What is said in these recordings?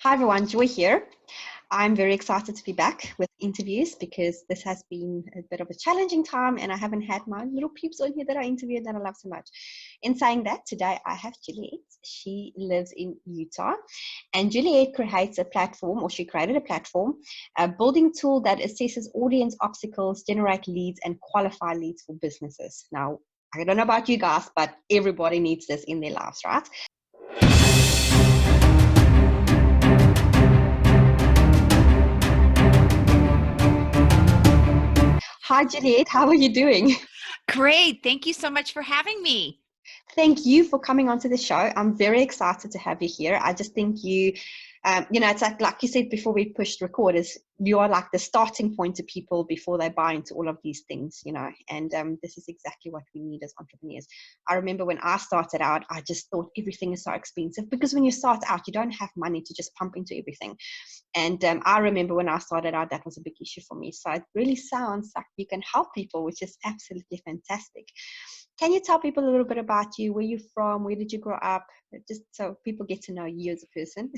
Hi everyone, Joy here. I'm very excited to be back with interviews because this has been a bit of a challenging time and I haven't had my little peeps on here that I interviewed that I love so much. In saying that, today I have Juliet. She lives in Utah and Juliet creates a platform, or she created a platform, a building tool that assesses audience obstacles, generate leads and qualify leads for businesses. Now, I don't know about you guys, but everybody needs this in their lives, right? Hi, Juliet. How are you doing? Great. Thank you so much for having me. Thank you for coming onto the show. I'm very excited to have you here. I just think it's like you said before we pushed record, is you are like the starting point to people before they buy into all of these things, and this is exactly what we need as entrepreneurs. I remember when I started out, I just thought everything is so expensive because when you start out, you don't have money to just pump into everything. And I remember when I started out, that was a big issue for me. So it really sounds like you can help people, which is absolutely fantastic. Can you tell people a little bit about you? Where you're from? Where did you grow up? Just so people get to know you as a person.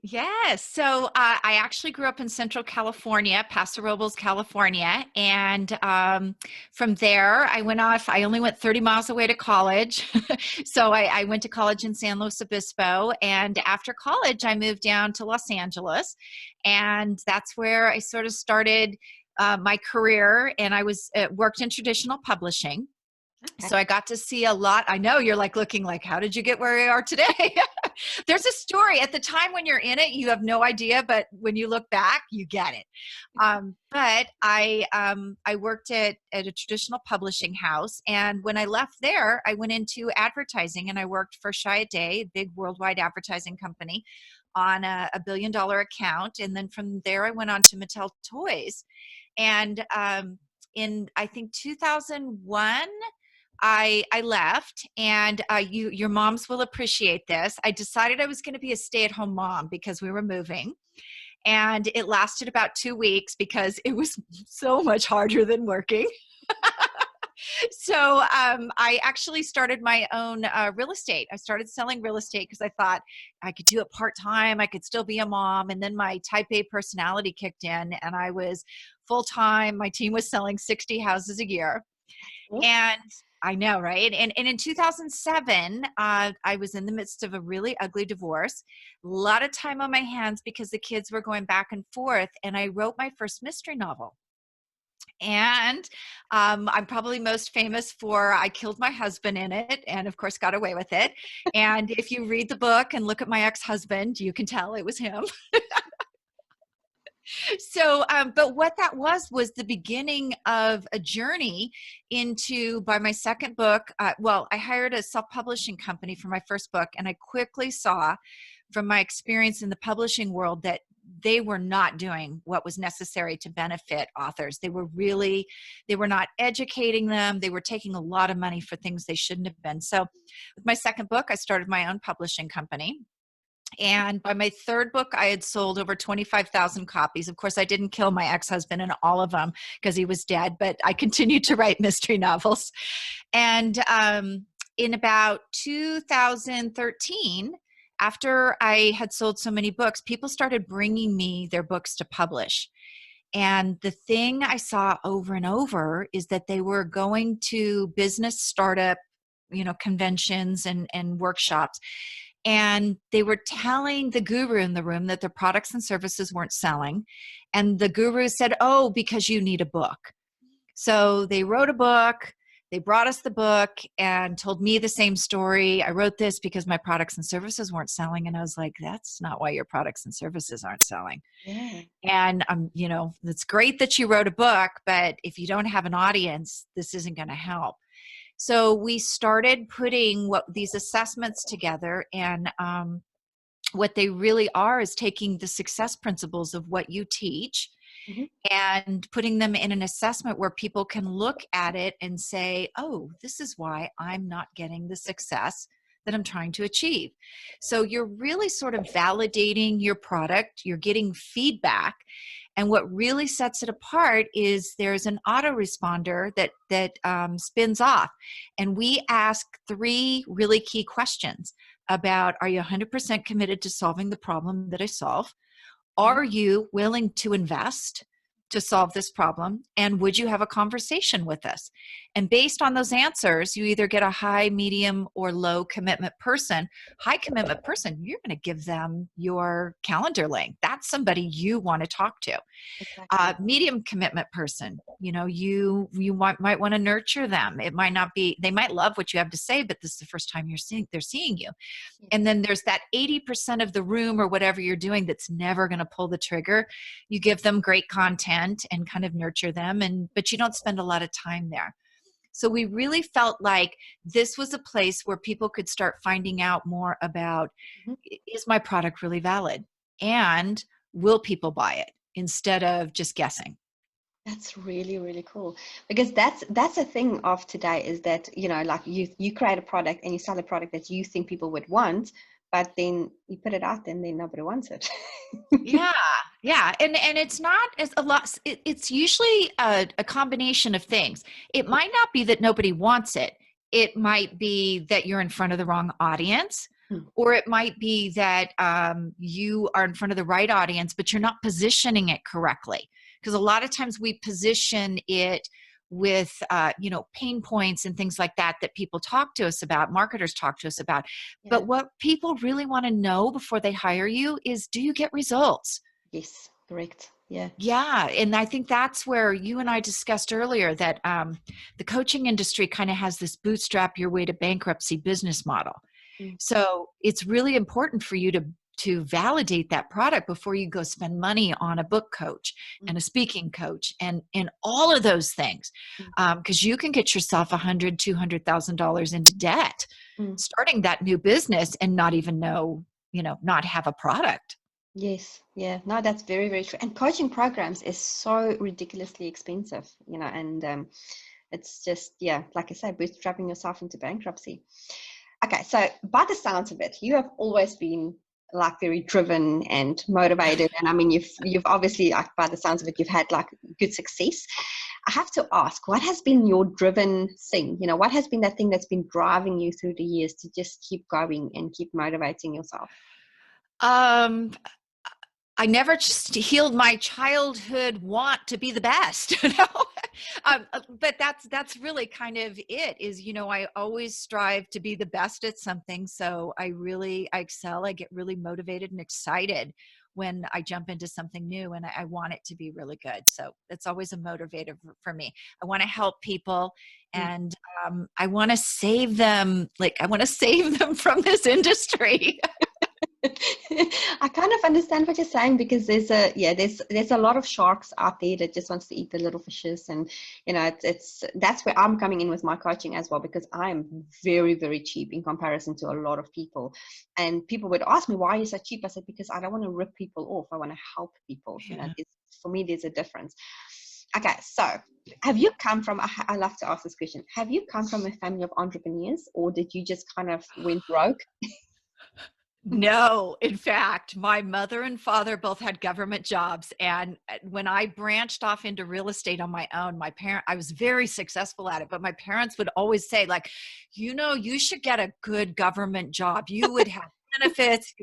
Yes. So I actually grew up in Central California, Paso Robles, California. And from there, I went off. I only went 30 miles away to college. So I went to college in San Luis Obispo. And after college, I moved down to Los Angeles. And that's where I sort of started my career. And I worked in traditional publishing. Okay. So I got to see a lot. I know you're like looking like, how did you get where you are today? There's a story. At the time when you're in it, you have no idea, but when you look back, you get it. But I worked at a traditional publishing house, and when I left there, I went into advertising, and I worked for Chiat, a big worldwide advertising company, on a $1 billion account. And then from there, I went on to Mattel Toys, and in I think 2001. I left, and your moms will appreciate this. I decided I was going to be a stay-at-home mom because we were moving, and it lasted about 2 weeks because it was so much harder than working. So I actually started my own real estate. I started selling real estate because I thought I could do it part-time. I could still be a mom. And then my type A personality kicked in, and I was full-time. My team was selling 60 houses a year. And I know, right? And in 2007, I was in the midst of a really ugly divorce, a lot of time on my hands because the kids were going back and forth. And I wrote my first mystery novel. And I'm probably most famous for I killed my husband in it, and of course got away with it. And if you read the book and look at my ex-husband, you can tell it was him. So, but what that was the beginning of a journey into, by my second book, I hired a self-publishing company for my first book, and I quickly saw from my experience in the publishing world that they were not doing what was necessary to benefit authors. They were not educating them. They were taking a lot of money for things they shouldn't have been. So with my second book, I started my own publishing company. And by my third book, I had sold over 25,000 copies. Of course, I didn't kill my ex-husband in all of them because he was dead, but I continued to write mystery novels. And in about 2013, after I had sold so many books, people started bringing me their books to publish. And the thing I saw over and over is that they were going to business startup, conventions and workshops. And they were telling the guru in the room that their products and services weren't selling. And the guru said, oh, because you need a book. So they wrote a book. They brought us the book and told me the same story. I wrote this because my products and services weren't selling. And I was like, that's not why your products and services aren't selling. Yeah. And, it's great that you wrote a book, but if you don't have an audience, this isn't going to help. So we started putting these assessments together, and what they really are is taking the success principles of what you teach Mm-hmm. and putting them in an assessment where people can look at it and say, oh, this is why I'm not getting the success that I'm trying to achieve. So you're really sort of validating your product, you're getting feedback. And what really sets it apart is there's an autoresponder that spins off. And we ask 3 really key questions. about, are you 100% committed to solving the problem that I solve? Mhm. Are you willing to invest to solve this problem? And would you have a conversation with us? And based on those answers, you either get a high, medium, or low commitment person. High commitment person, you're going to give them your calendar link. That's somebody you want to talk to. Exactly. Medium commitment person, you might want to nurture them. It might not be, they might love what you have to say, but this is the first time they're seeing you. Yes. And then there's that 80% of the room or whatever you're doing that's never going to pull the trigger. You give them great content and kind of nurture them, but you don't spend a lot of time there. So we really felt like this was a place where people could start finding out more about, Mhm. is my product really valid? And will people buy it, instead of just guessing? That's really, really cool, because that's a thing of today, is that, like you create a product and you sell a product that you think people would want, but then you put it out there and then nobody wants it. Yeah, yeah, and it's not as a lot. It's usually a combination of things. It might not be that nobody wants it. It might be that you're in front of the wrong audience, Mm. or it might be that you are in front of the right audience, but you're not positioning it correctly. Because a lot of times we position it with pain points and things like that people talk to us about, marketers talk to us about. Yeah. But what people really want to know before they hire you is, do you get results? Yes, correct. Yeah. Yeah. And I think that's where you and I discussed earlier that the coaching industry kind of has this bootstrap your way to bankruptcy business model. Mm. So it's really important for you to validate that product before you go spend money on a book coach Mm. and a speaking coach and all of those things, Mm. because you can get yourself $100,000-$200,000 into debt Mm. starting that new business and not even know, not have a product. Yes, yeah, no, that's very, very true. And coaching programs is so ridiculously expensive, and it's just, yeah, like I say, bootstrapping yourself into bankruptcy. Okay, so by the sounds of it, you have always been like very driven and motivated, and I mean, you've obviously, like, by the sounds of it, you've had like good success. I have to ask, what has been your driven thing? What has been that thing that's been driving you through the years to just keep going and keep motivating yourself? Um, I never just healed my childhood want to be the best, but that's really kind of it. Is I always strive to be the best at something, so I excel. I get really motivated and excited when I jump into something new, and I want it to be really good. So it's always a motivator for me. I want to help people, Mm. and I want to save them. Like, I want to save them from this industry. I kind of understand what you're saying, because there's a lot of sharks out there that just wants to eat the little fishes, and it's that's where I'm coming in with my coaching as well, because I'm very, very cheap in comparison to a lot of people. And people would ask me, why are you so cheap? I said, because I don't want to rip people off, I want to help people. Yeah. For me, there's a difference. Okay, so have you come from, I love to ask this question, have you come from a family of entrepreneurs, or did you just kind of went broke? No, in fact, my mother and father both had government jobs. And when I branched off into real estate on my own, I was very successful at it, but my parents would always say, like, you should get a good government job. You would have benefits,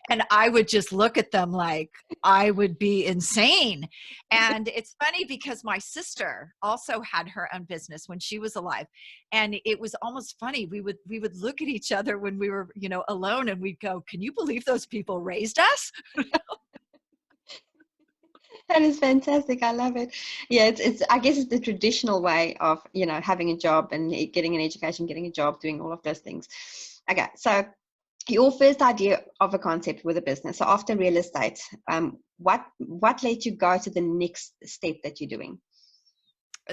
and I would just look at them like I would be insane. And it's funny because my sister also had her own business when she was alive. And it was almost funny. We would look at each other when we were, alone, and we'd go, "Can you believe those people raised us?" That is fantastic. I love it. Yeah, it's I guess it's the traditional way of, having a job and getting an education, getting a job, doing all of those things. Okay, so your first idea of a concept with a business. So after real estate, what let you go to the next step that you're doing?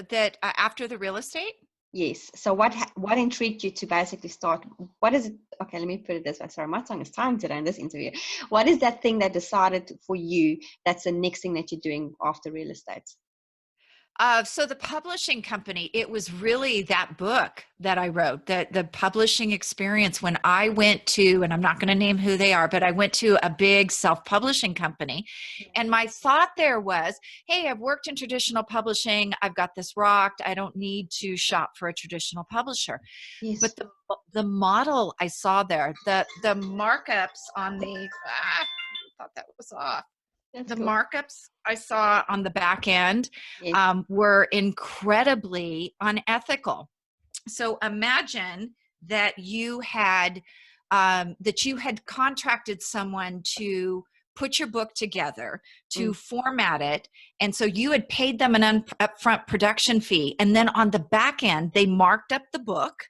That after the real estate. Yes. So what intrigued you to basically start? What is it? Okay, let me put it this way. Sorry, my tongue is timed today in this interview. What is that thing that decided for you that's the next thing that you're doing after real estate? So the publishing company, it was really that book that I wrote, the publishing experience when I went to, and I'm not going to name who they are, but I went to a big self-publishing company. And my thought there was, hey, I've worked in traditional publishing. I've got this rocked. I don't need to shop for a traditional publisher. Yes. But the model I saw there, the markups on I thought that was off. That's The cool. markups I saw on the back end Yes. were incredibly unethical. So imagine that you had contracted someone to put your book together, to format it, and so you had paid them an upfront production fee, and then on the back end they marked up the book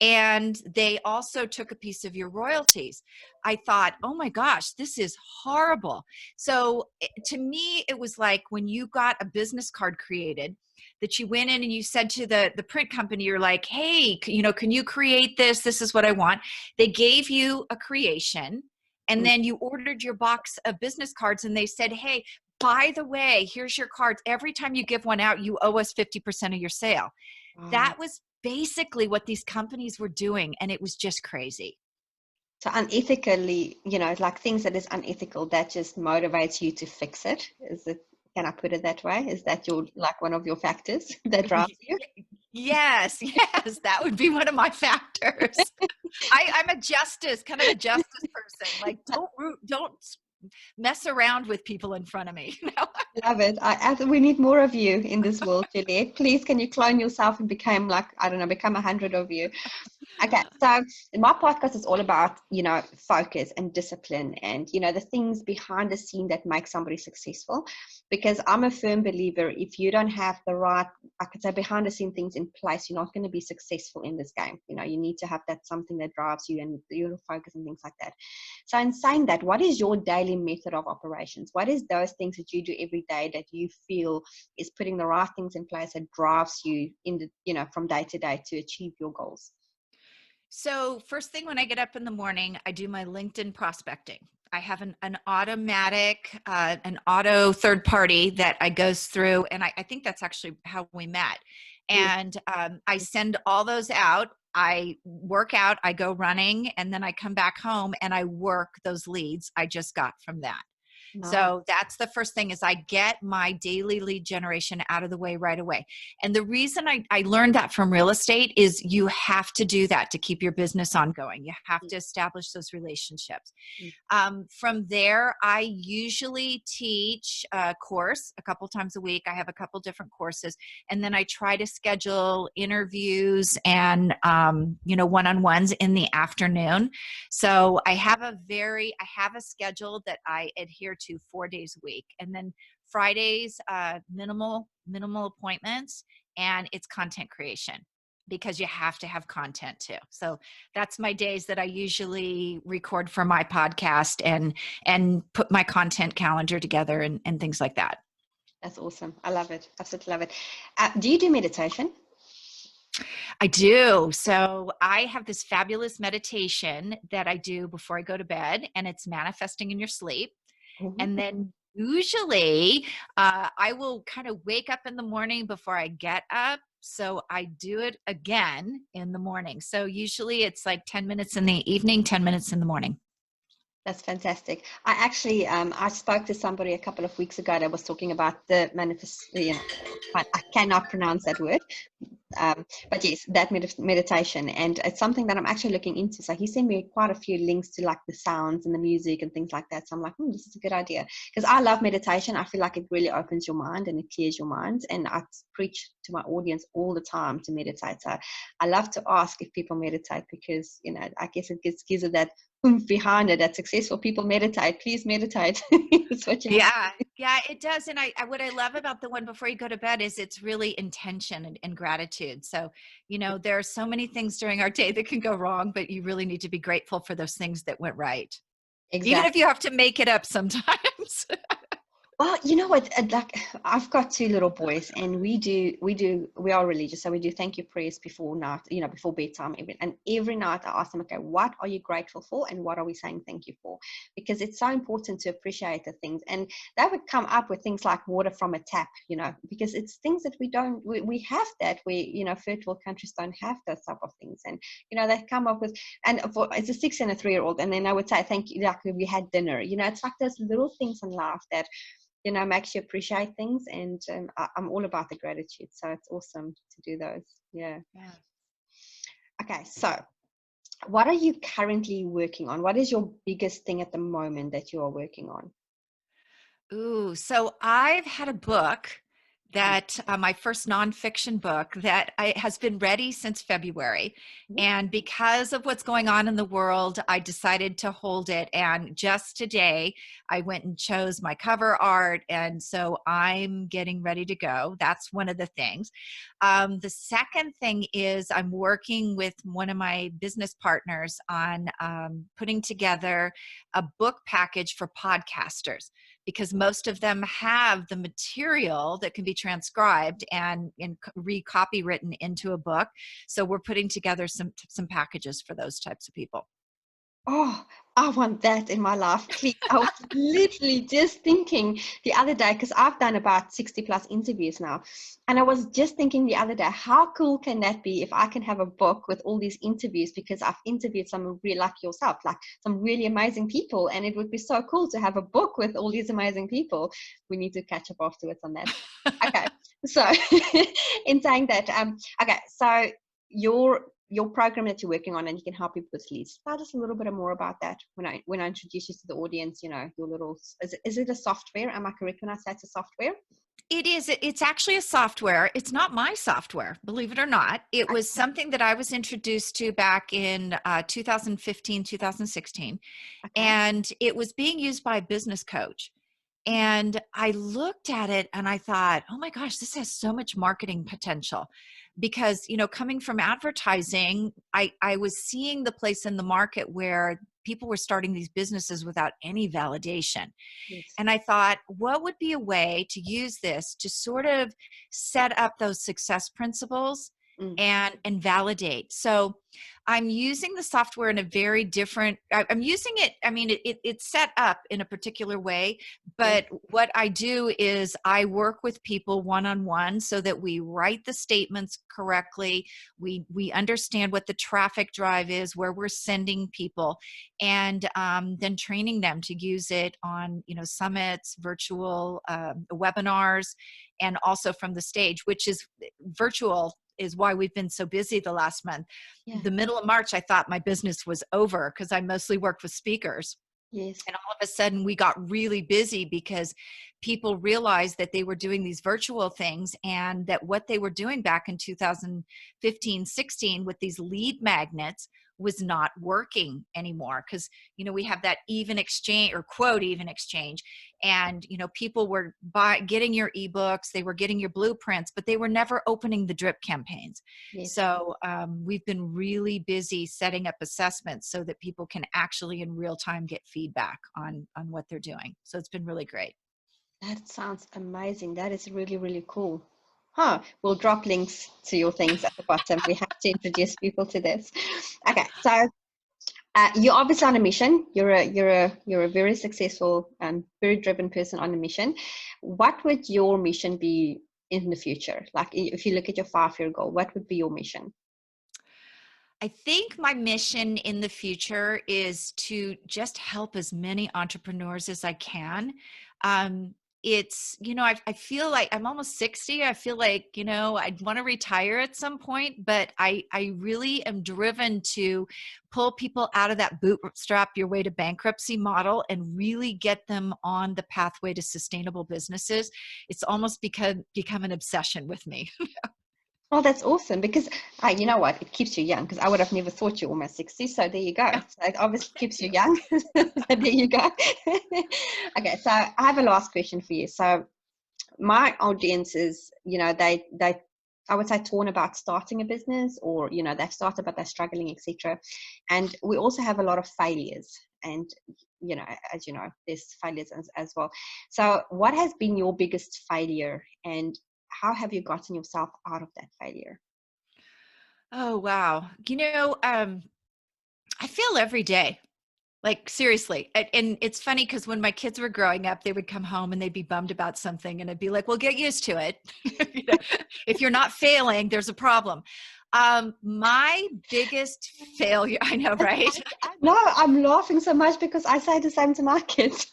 and they also took a piece of your royalties. I thought, oh my gosh, this is horrible. So to me, it was like when you got a business card created that you went in and you said to the print company, you're like, hey, can you create this? This is what I want. They gave you a creation and then you ordered your box of business cards and they said, hey, by the way, here's your cards. Every time you give one out, you owe us 50% of your sale. That was basically what these companies were doing, and it was just crazy. So unethically, like things that is unethical, that just motivates you to fix it. Can I put it that way? Is that one of your factors that drives you? Yes, that would be one of my factors. I'm a justice person. Like, don't mess around with people in front of me. Love it. We need more of you in this world, Juliet. Please, can you clone yourself and become 100 of you? Okay, so my podcast is all about, focus and discipline and, the things behind the scene that make somebody successful. Because I'm a firm believer, if you don't have the right, I could say, behind the scene things in place, you're not going to be successful in this game. You need to have that something that drives you and your focus and things like that. So in saying that, what is your daily method of operations? What is those things that you do every day that you feel is putting the right things in place that drives you from day to day to achieve your goals? So first thing when I get up in the morning, I do my LinkedIn prospecting. I have an automatic, an auto third party that I goes through, and I think that's actually how we met. And I send all those out. I work out, I go running, and then I come back home and I work those leads I just got from that. Nice. So that's the first thing is I get my daily lead generation out of the way right away. And the reason I learned that from real estate is you have to do that to keep your business ongoing. You have to establish those relationships. From there, I usually teach a course a couple times a week. I have a couple different courses. And then I try to schedule interviews and, one-on-ones in the afternoon. So I have a schedule that I adhere to 4 days a week. And then Fridays, minimal appointments, and it's content creation because you have to have content too. So that's my days that I usually record for my podcast and put my content calendar together and things like that. That's awesome. I love it. Absolutely love it. Do you do meditation? I do. So I have this fabulous meditation that I do before I go to bed, and it's manifesting in your sleep. And then usually I will kind of wake up in the morning before I get up. So I do it again in the morning. So usually it's like 10 minutes in the evening, 10 minutes in the morning. That's fantastic. I actually, I spoke to somebody a couple of weeks ago that was talking about the I cannot pronounce that word. But yes, that meditation, and it's something that I'm actually looking into. So he sent me quite a few links to like the sounds and the music and things like that. So I'm like, this is a good idea, because I love meditation. I feel like it really opens your mind and it clears your mind. And I preach to my audience all the time to meditate. So I love to ask if people meditate because, I guess it gives it that oomph behind it that successful people meditate. Please meditate. That's what you have. Yeah, it does. And what I love about the one before you go to bed is it's really intention and gratitude. So, there are so many things during our day that can go wrong, but you really need to be grateful for those things that went right. Exactly. Even if you have to make it up sometimes. Well, you know what? Like, I've got two little boys, and we are religious, so we do thank you prayers before night, before bedtime. Every night I ask them, okay, what are you grateful for, and what are we saying thank you for? Because it's so important to appreciate the things, and that would come up with things like water from a tap, because it's things that we have that third world countries don't have those type of things, and they come up with, and it's a 6 and a 3-year-old, and then I would say thank you, like we had dinner. It's like those little things in life that makes you appreciate things, and I'm all about the gratitude, so it's awesome to do those. Yeah. Okay, so what are you currently working on? What is your biggest thing at the moment that you are working on? Ooh, so I've had a book that my first nonfiction book that has been ready since February. And because of what's going on in the world, I decided to hold it. And just today, I went and chose my cover art. And so I'm getting ready to go. That's one of the things. The second thing is I'm working with one of my business partners on putting together a book package for podcasters, because most of them have the material that can be transcribed and re-copywritten into a book. So we're putting together some packages for those types of people. Oh, I want that in my life, please. I was literally just thinking the other day, because I've done about 60 plus interviews now. And I was just thinking the other day, how cool can that be if I can have a book with all these interviews, because I've interviewed some really, like yourself, like some really amazing people. And it would be so cool to have a book with all these amazing people. We need to catch up afterwards on that. Okay. So in saying that, okay, so your program that you're working on, and you can help people with leads. Tell us a little bit more about that when I introduce you to the audience. Your little, is it a software? Am I correct when I say it's a software? It is. It's actually a software. It's not my software, believe it or not. It was something that I was introduced to back in 2015, 2016. Okay. And it was being used by a business coach. And I looked at it and I thought, oh my gosh, this has so much marketing potential. Because, coming from advertising, I was seeing the place in the market where people were starting these businesses without any validation. Yes. And I thought, what would be a way to use this to sort of set up those success principles and validate? So I'm using the software in a very different, I'm using it, I mean, it's set up in a particular way, but what I do is I work with people one-on-one so that we write the statements correctly. We understand what the traffic drive is, where we're sending people, and then training them to use it on, summits, virtual webinars, and also from the stage, which is virtual is why we've been so busy the last month. Yeah. The middle of March, I thought my business was over because I mostly worked with speakers. Yes. And all of a sudden we got really busy because people realized that they were doing these virtual things, and that what they were doing back in 2015, 16 with these lead magnets was not working anymore. Because, we have that even exchange, or quote even exchange. And, people were getting your ebooks, they were getting your blueprints, but they were never opening the drip campaigns. Yes. So we've been really busy setting up assessments so that people can actually in real time get feedback on what they're doing. So it's been really great. That sounds amazing. That is really, really cool. We'll drop links to your things at the bottom. We have to introduce people to this. Okay, so you're obviously on a mission. You're a very successful and very driven person on a mission. What would your mission be in the future? Like, if you look at your 5-year goal, what would be your mission? I think my mission in the future is to just help as many entrepreneurs as I can. It's, I feel like I'm almost 60. I feel like, I'd want to retire at some point, but I really am driven to pull people out of that bootstrap your way to bankruptcy model and really get them on the pathway to sustainable businesses. It's almost become an obsession with me. Oh, that's awesome, because you know what? It keeps you young, because I would have never thought you're almost 60. So there you go. So it obviously keeps you young. So there you go. Okay, so I have a last question for you. So my audience is, they I would say torn about starting a business, or, they've started but they're struggling, etc. And we also have a lot of failures. And you know, as you know, there's failures as well. So what has been your biggest failure, and how have you gotten yourself out of that failure? Oh, wow. I fail every day. Like seriously. And it's funny because when my kids were growing up, they would come home and they'd be bummed about something and I'd be like, well, get used to it. You know, if you're not failing, there's a problem. My biggest failure, I know, right? No, I'm laughing so much because I say the same to my kids.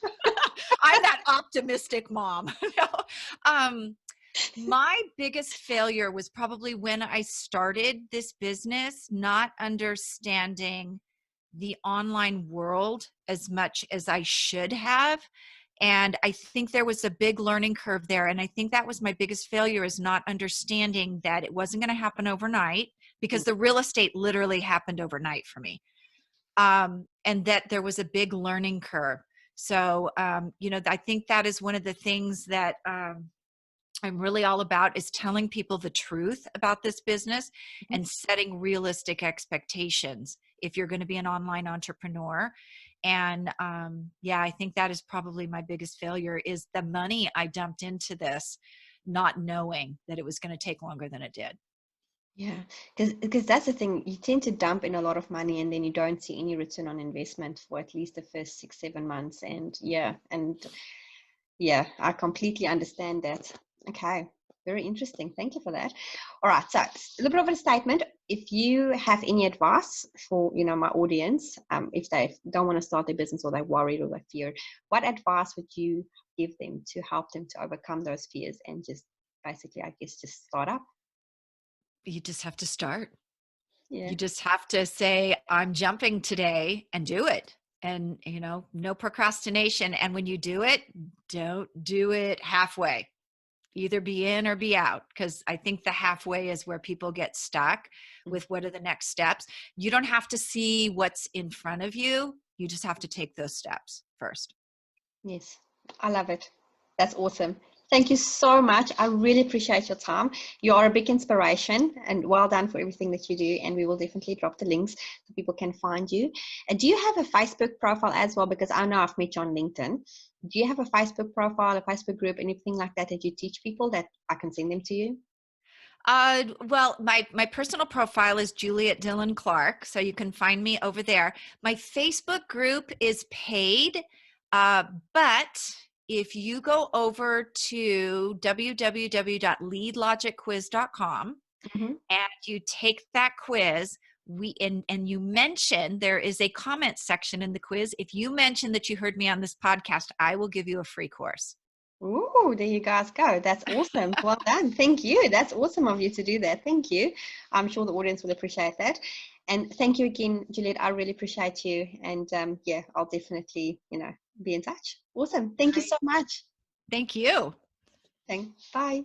I'm that optimistic mom. No. My biggest failure was probably when I started this business, not understanding the online world as much as I should have. And I think there was a big learning curve there. And I think that was my biggest failure, is not understanding that it wasn't going to happen overnight, because the real estate literally happened overnight for me. And that there was a big learning curve. So, I think that is one of the things that I'm really all about, is telling people the truth about this business and setting realistic expectations if you're going to be an online entrepreneur. And I think that is probably my biggest failure, is the money I dumped into this, not knowing that it was going to take longer than it did. Yeah, because that's the thing. You tend to dump in a lot of money and then you don't see any return on investment for at least the first 6-7 months. And I completely understand that. Okay, very interesting. Thank you for that. All right, so a little bit of a statement. If you have any advice for my audience, if they don't want to start their business, or they're worried or they fear, what advice would you give them to help them to overcome those fears and just basically, I guess, just start up? You just have to start. Yeah. You just have to say, I'm jumping today, and do it. And, no procrastination. And when you do it, don't do it halfway. Either be in or be out, because I think the halfway is where people get stuck with what are the next steps. You don't have to see what's in front of you. You just have to take those steps first. Yes, I love it. That's awesome. Thank you so much. I really appreciate your time. You are a big inspiration, and well done for everything that you do. And we will definitely drop the links so people can find you. And do you have a Facebook profile as well? Because I know I've met you on LinkedIn. Do you have a Facebook profile, a Facebook group, anything like that you teach people that I can send them to you? Well, my personal profile is Juliet Clark, so you can find me over there. My Facebook group is paid, but if you go over to www.leadlogicquiz.com and you take that quiz, and you mention, there is a comment section in the quiz. If you mention that you heard me on this podcast, I will give you a free course. Oh, there you guys go. That's awesome. Well done. Thank you. That's awesome of you to do that. Thank you. I'm sure the audience will appreciate that. And thank you again, Juliet. I really appreciate you. And I'll definitely, be in touch. Awesome. Thank you so much. Thank you. Thanks. Bye.